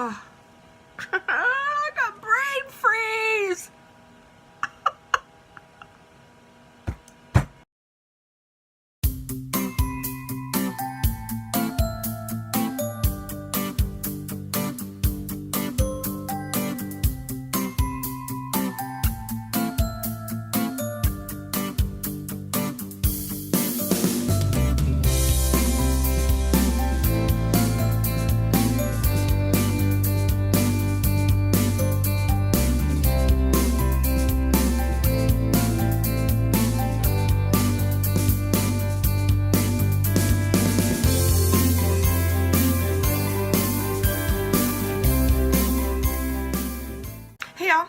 I got brain freeze. Hey y'all,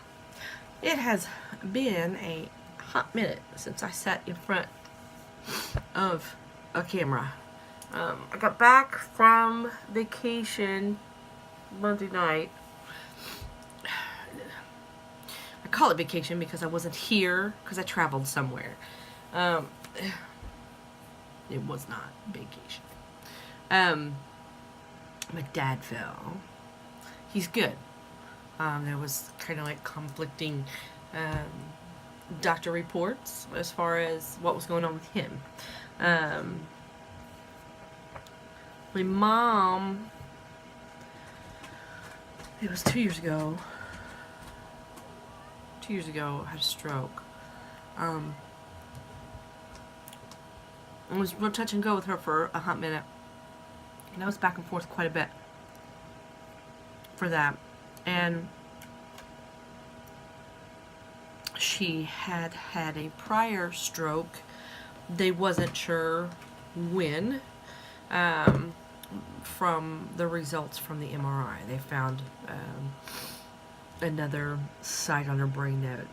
it has been a hot minute since I sat in front of a camera. I got back from vacation Monday night. I call it vacation because I wasn't here because I traveled somewhere. It was not vacation. My dad fell. He's good. There was kind of like conflicting doctor reports as far as what was going on with him. My mom, it was 2 years ago. 2 years ago, had a stroke. I was real touch and go with her for a hot minute. And I was back and forth quite a bit for that. And she had had a prior stroke. They wasn't sure when, from the results from the MRI. They found another site on her brain that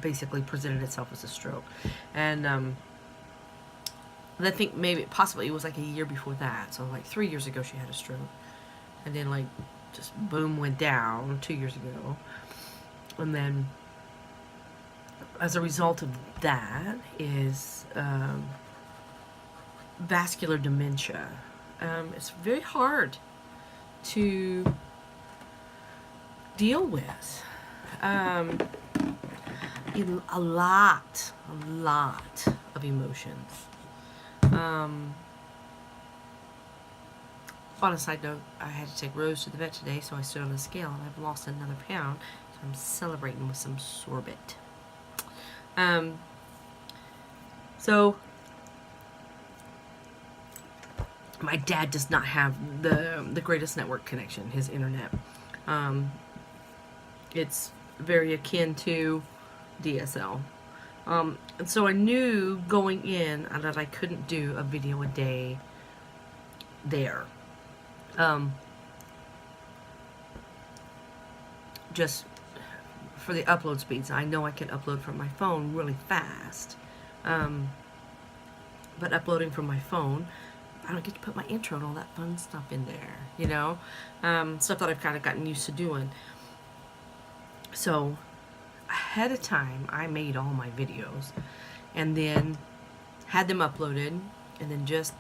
basically presented itself as a stroke. And I think maybe possibly it was like a year before that. So like 3 years ago she had a stroke. And then like just boom, went down 2 years ago. And then as a result of that is vascular dementia. It's very hard to deal with. A lot of emotions. On a side note, I had to take Rose to the vet today, so I stood on the scale and I've lost another pound, so I'm celebrating with some sorbet. So my dad does not have the greatest network connection, his internet. It's very akin to DSL. And so I knew going in that I couldn't do a video a day there. Just for the upload speeds. I know I can upload from my phone really fast. But uploading from my phone, I don't get to put my intro and all that fun stuff in there, you know? Stuff that I've kind of gotten used to doing. So, ahead of time, I made all my videos. And then had them uploaded. And then just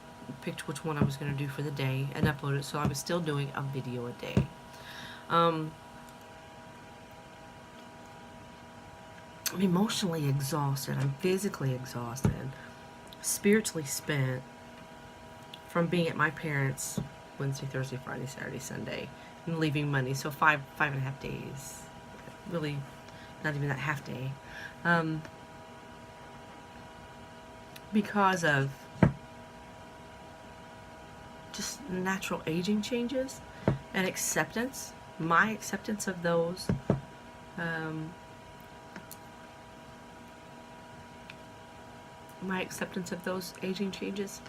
picked which one I was going to do for the day and upload it. So I was still doing a video a day. I'm emotionally exhausted. I'm physically exhausted. Spiritually spent from being at my parents' Wednesday, Thursday, Friday, Saturday, Sunday, and leaving money. So five and a half days. Really, not even that half day. Because of just natural aging changes and acceptance. My acceptance of those. My acceptance of those aging changes.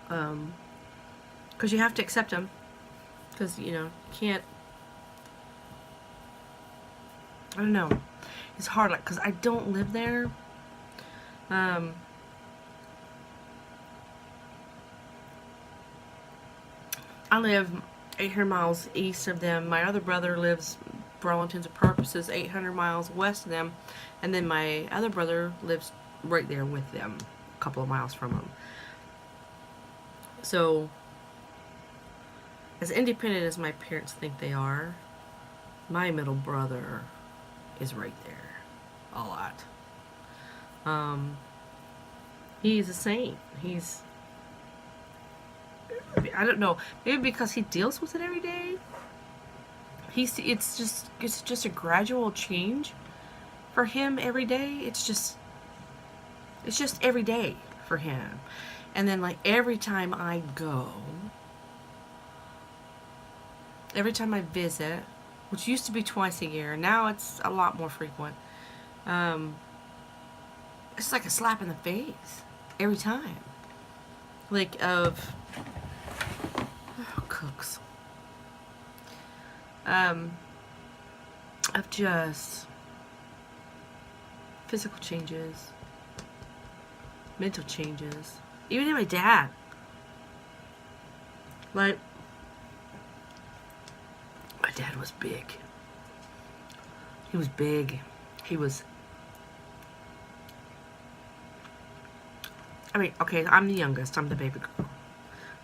Because you have to accept them. Because, you know, you can't. I don't know. It's hard, like, because I don't live there. I live 800 miles east of them. My other brother lives, for all intents and purposes, 800 miles west of them. And then my other brother lives right there with them, a couple of miles from them. So as independent as my parents think they are, my middle brother is right there a lot. He's a saint. I don't know, maybe because he deals with it every day. It's just a gradual change for him every day. It's just every day for him. And then like every time I visit, which used to be twice a year, now it's a lot more frequent. It's like a slap in the face every time. Like of cooks. Of just physical changes, mental changes. Even in my dad. Like, my dad was big. He was big. He was... I mean, okay, I'm the youngest. I'm the baby girl.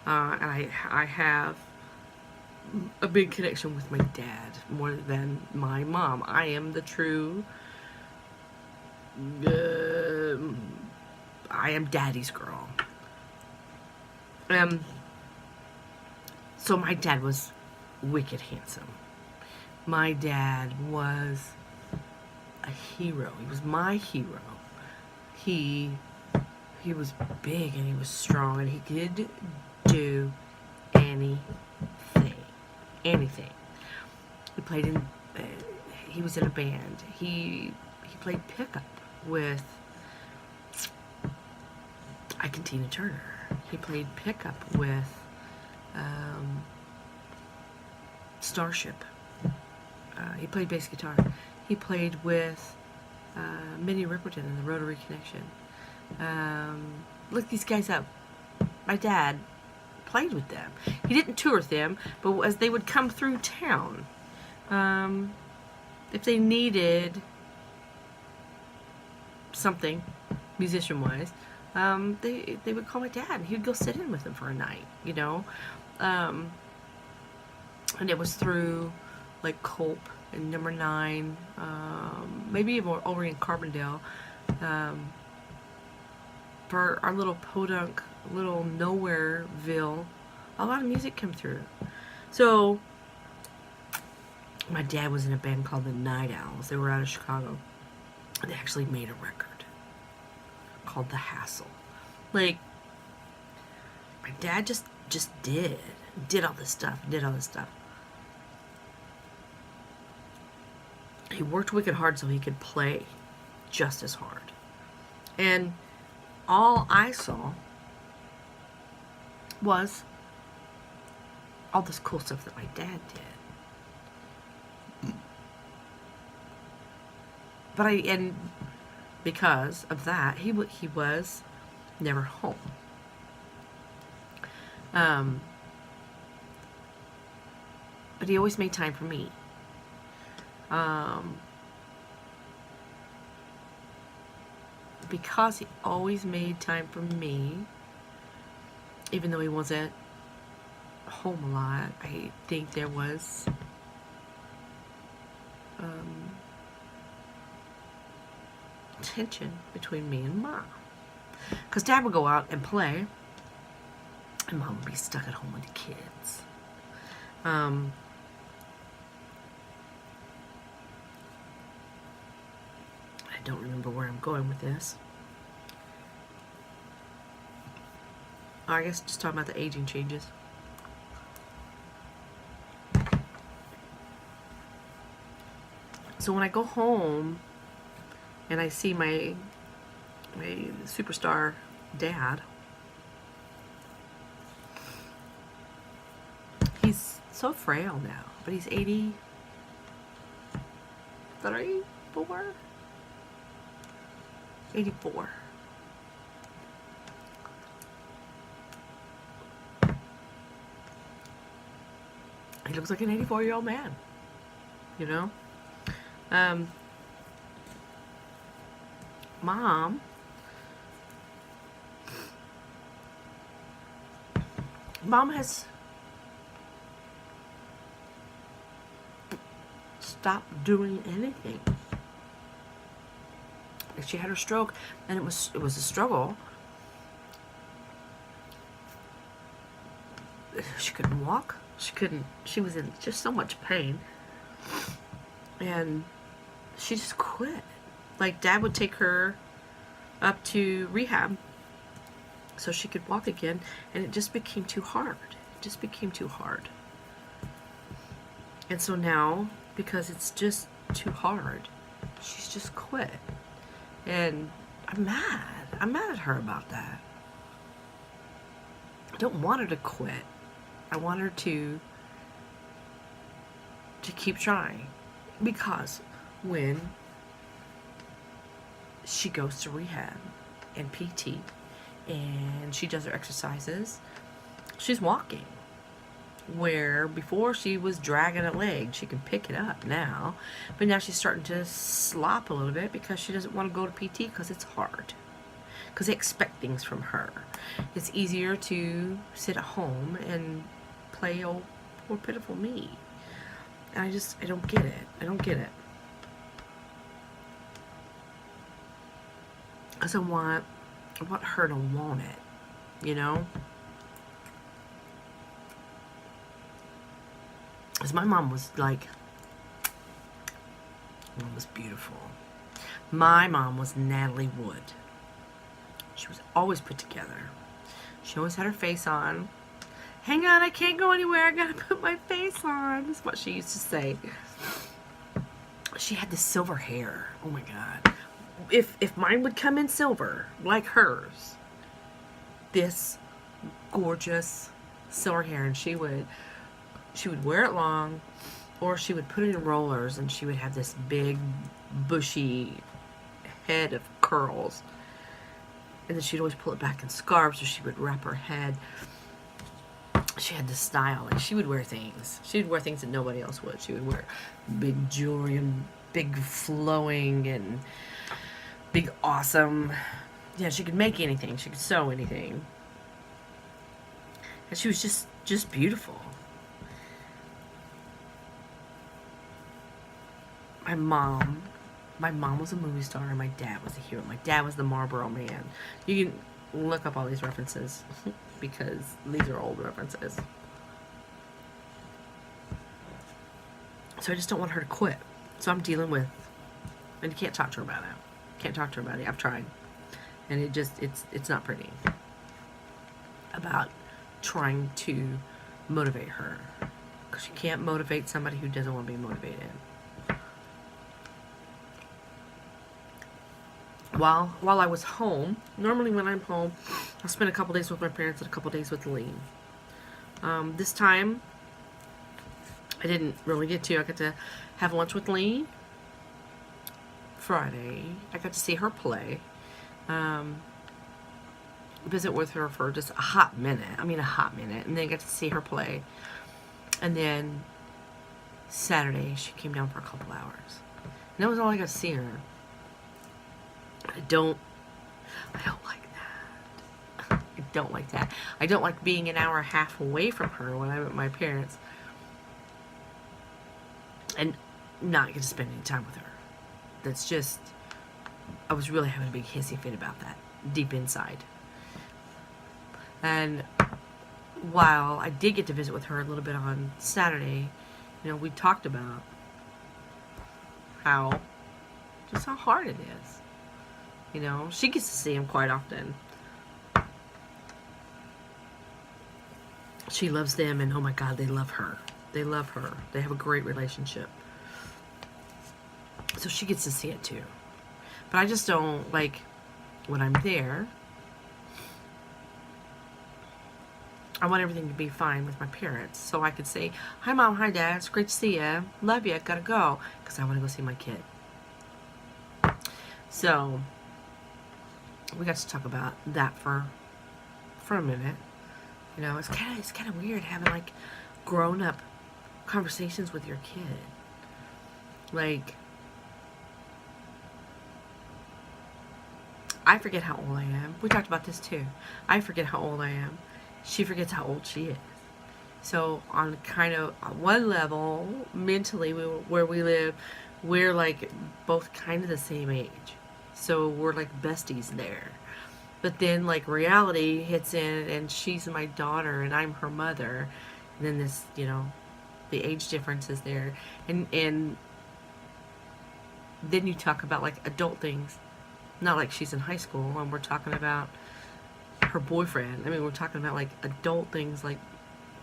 And I have a big connection with my dad more than my mom. I am the true... I am daddy's girl. So my dad was wicked handsome. My dad was a hero. He was my hero. He was big and he was strong and he could do anything. Anything. He played in. He was in a band. He played pickup with Ike and Tina Turner. He played pickup with Starship. He played bass guitar. He played with Minnie Riperton in the Rotary Connection. Look these guys up. My dad played with them. He didn't tour with them, but as they would come through town, if they needed something, musician-wise, they would call my dad, and he would go sit in with them for a night, you know. And it was through like Culp and Number 9, maybe even over in Carbondale, for our little podunk, little nowhereville, a lot of music came through. So my dad was in a band called the Night Owls. They were out of Chicago. They actually made a record called The Hassle. Like, my dad just did all this stuff. He worked wicked hard so he could play just as hard. And all I saw was all this cool stuff that my dad did. But and because of that, he was never home. But he always made time for me. Because he always made time for me, even though he wasn't home a lot, I think there was tension between me and Mom. Because Dad would go out and play, and Mom would be stuck at home with the kids. I don't remember where I'm going with this. I guess just talking about the aging changes. So when I go home and I see my superstar dad, he's so frail now, but he's 83, 4, 84. He looks like an 84-year-old man, you know? Mom stop doing anything. She had her stroke, and it was a struggle. She couldn't walk. She was in just so much pain. And she just quit. Like, Dad would take her up to rehab so she could walk again, and it just became too hard. It just became too hard. And so now, because it's just too hard, she's just quit. And I'm mad. I'm mad at her about that. I don't want her to quit. I want her to keep trying. Because when she goes to rehab and PT and she does her exercises, she's walking. Where before she was dragging a leg, she can pick it up now, but now she's starting to slop a little bit because she doesn't want to go to PT because it's hard, because they expect things from her. It's easier to sit at home and play old poor pitiful me. And I don't get it. I don't get it. Because I want her to want it, you know? Because my mom was like, my mom was beautiful. My mom was Natalie Wood. She was always put together. She always had her face on. Hang on, I can't go anywhere. I gotta put my face on. That's what she used to say. She had this silver hair. Oh my God. If mine would come in silver, like hers, this gorgeous silver hair, and she would wear it long, or she would put it in rollers, and she would have this big, bushy head of curls. And then she'd always pull it back in scarves, or she would wrap her head. She had this style. Like, she would wear things. She would wear things that nobody else would. She would wear big jewelry and big flowing and big awesome. Yeah, she could make anything. She could sew anything. And she was just beautiful. My mom was a movie star, and my dad was a hero. My dad was the Marlboro Man. You can look up all these references because these are old references. So I just don't want her to quit. So I'm dealing with, and you can't talk to her about it. Can't talk to her about it. I've tried, and it's not pretty. About trying to motivate her, because you can't motivate somebody who doesn't want to be motivated. While I was home, normally when I'm home, I'll spend a couple days with my parents and a couple days with Lee. This time, I didn't really get to. I got to have lunch with Lee Friday. I got to see her play. Visit with her for just a hot minute. I mean, a hot minute. And then I got to see her play. And then Saturday, she came down for a couple hours. And that was all I got to see her. I don't like that. I don't like that. I don't like being an hour and a half away from her when I'm at my parents' and not get to spend any time with her. That's just, I was really having a big hissy fit about that deep inside. And while I did get to visit with her a little bit on Saturday, we talked about how hard it is. She gets to see him quite often. She loves them, and oh my God, they love her. They love her. They have a great relationship. So she gets to see it too. But I just don't like, when I'm there, I want everything to be fine with my parents. So I could say, hi Mom, hi Dad, it's great to see you. Love you, gotta go. Because I want to go see my kid. So we got to talk about that for a minute. It's kind of weird having like grown up conversations with your kid. Like, I forget how old I am. We talked about this too. I forget how old I am. She forgets how old she is. So on kind of one level, mentally, where we live, we're like both kind of the same age. So we're like besties there. But then like reality hits in, and she's my daughter and I'm her mother. And then this, the age difference is there. And then you talk about like adult things. Not like she's in high school and we're talking about her boyfriend. I mean, we're talking about like adult things like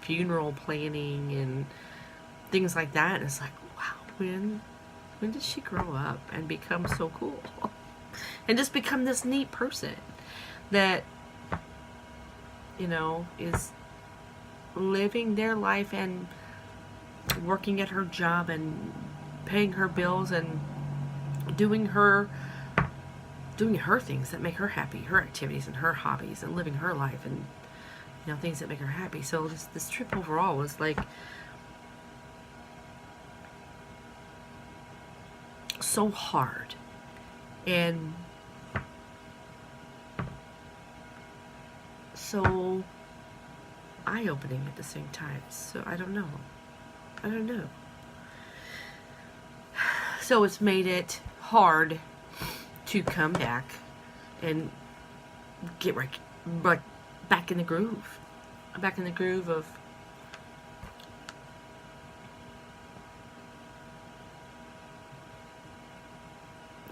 funeral planning and things like that. And it's like, wow, when did she grow up and become so cool? And just become this neat person that, is living their life and working at her job and paying her bills and doing her things that make her happy, her activities and her hobbies, and living her life, and things that make her happy. So this trip overall was like so hard and so eye-opening at the same time. So I don't know. So it's made it hard to come back and get back in the groove. Back in the groove of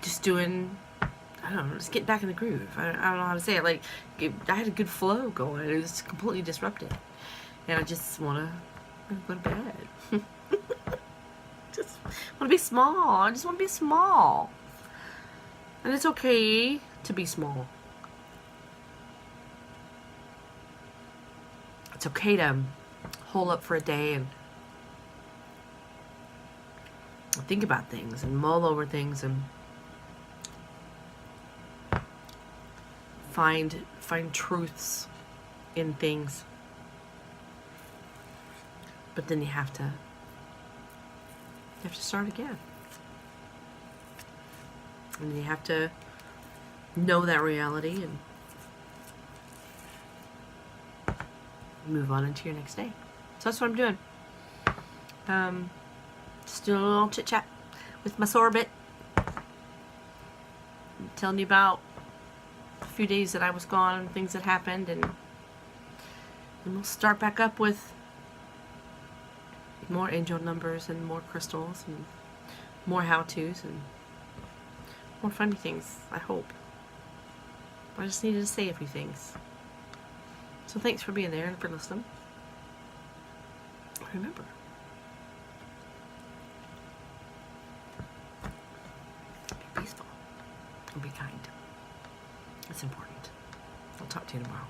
just doing, I don't know, just get back in the groove. I don't know how to say it. Like, I had a good flow going. It was completely disrupted. And I just want to go to bed. Just want to be small. I just want to be small. And it's okay to be small. It's okay to hole up for a day and think about things and mull over things and find truths in things. But then you have to start again. And you have to know that reality and move on into your next day. So that's what I'm doing. Just doing a little chit chat with my sorbet. Telling you about a few days that I was gone and things that happened, and we'll start back up with more angel numbers and more crystals and more how-tos and more funny things, I hope. I just needed to say a few things. So thanks for being there and for listening. Remember, be peaceful and be kind. It's important. I'll talk to you tomorrow.